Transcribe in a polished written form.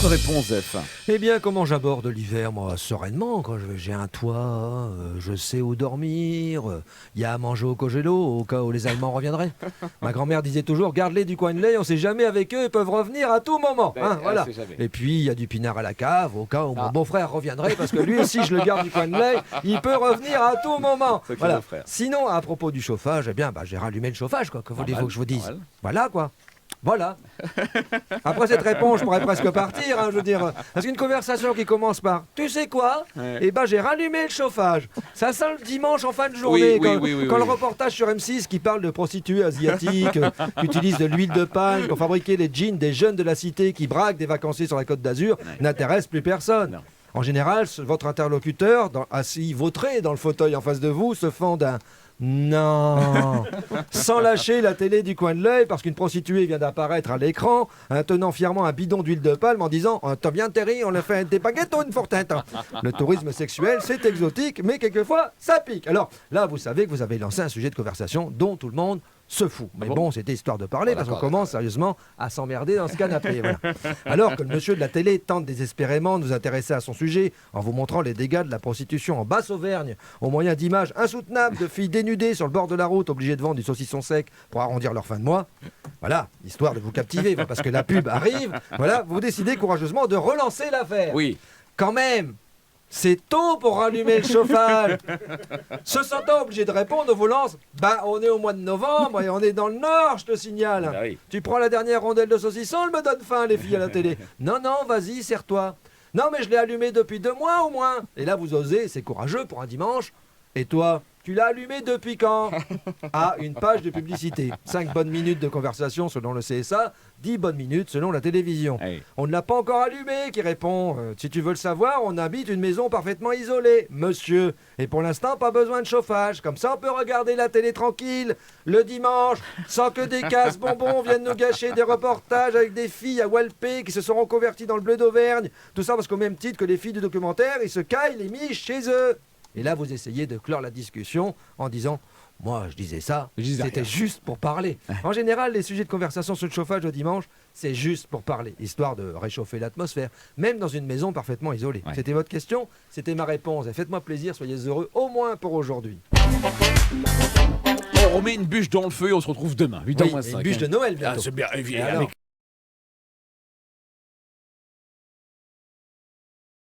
bonne réponse, Zef. Eh bien, comment j'aborde l'hiver, moi, sereinement, quand j'ai un toit, je sais où dormir, il y a à manger au congélo, au cas où les Allemands reviendraient. Ma grand-mère disait toujours, garde-les du coin de lait, on sait jamais avec eux, ils peuvent revenir à tout moment. Hein, voilà. Et puis, il y a du pinard à la cave, au cas où mon beau-frère reviendrait, parce que lui aussi, je le garde du coin de lait, il peut revenir à tout moment. Voilà. Sinon, à propos du chauffage, eh bien, j'ai rallumé le chauffage, quoi. Que voulez-vous que je vous dise? Voilà, quoi. Voilà. Après cette réponse, je pourrais presque partir, hein, je veux dire. Parce qu'une conversation qui commence par « Tu sais quoi ?» Eh ben, j'ai rallumé le chauffage. Ça sent le dimanche en fin de journée, quand le reportage sur M6 qui parle de prostituées asiatiques qui utilisent de l'huile de palme pour fabriquer les jeans des jeunes de la cité qui braquent des vacanciers sur la Côte d'Azur n'intéresse plus personne. Non. En général, votre interlocuteur, assis vautré dans le fauteuil en face de vous, se fend d'un non, sans lâcher la télé du coin de l'œil parce qu'une prostituée vient d'apparaître à l'écran, tenant fièrement un bidon d'huile de palme en disant « T'as bien Terry, on a fait des baguettes ou une fortette ?» Le tourisme sexuel, c'est exotique, mais quelquefois, ça pique. Alors là, vous savez que vous avez lancé un sujet de conversation dont tout le monde se fout. Mais bon, c'était histoire de parler parce qu'on commence sérieusement à s'emmerder dans ce canapé. Voilà. Alors que le monsieur de la télé tente désespérément de nous intéresser à son sujet en vous montrant les dégâts de la prostitution en Basse-Auvergne au moyen d'images insoutenables de filles dénudées sur le bord de la route obligées de vendre du saucisson sec pour arrondir leur fin de mois. Voilà, histoire de vous captiver parce que la pub arrive. Voilà, vous décidez courageusement de relancer l'affaire. Oui. Quand même, c'est tôt pour rallumer le chauffage. Se sentant obligé de répondre, on vous lance. On est au mois de novembre et on est dans le nord, je te signale. Oui. Tu prends la dernière rondelle de saucisson, elle me donne faim, les filles à la télé. Non, vas-y, serre-toi. Non, mais je l'ai allumé depuis 2 mois au moins. Et là, vous osez, c'est courageux pour un dimanche. Et toi, tu l'as allumé depuis quand? Une page de publicité. 5 bonnes minutes de conversation selon le CSA, 10 bonnes minutes selon la télévision. Hey. On ne l'a pas encore allumé, qui répond si tu veux le savoir, on habite une maison parfaitement isolée, monsieur. Et pour l'instant, pas besoin de chauffage. Comme ça, on peut regarder la télé tranquille, le dimanche, sans que des casse-bonbons viennent nous gâcher des reportages avec des filles à Walpé qui se sont reconverties dans le bleu d'Auvergne. Tout ça parce qu'au même titre que les filles du documentaire, ils se caillent les miches chez eux. Et là, vous essayez de clore la discussion en disant « Moi, je disais ça, c'était juste pour parler. » En général, les sujets de conversation sur le chauffage le dimanche, c'est juste pour parler, histoire de réchauffer l'atmosphère, même dans une maison parfaitement isolée. Ouais. C'était votre question, c'était ma réponse. Et faites-moi plaisir, soyez heureux, au moins pour aujourd'hui. On remet une bûche dans le feu et on se retrouve demain, 8h moins 5. Une bûche de Noël, bientôt. C'est bien, évidemment.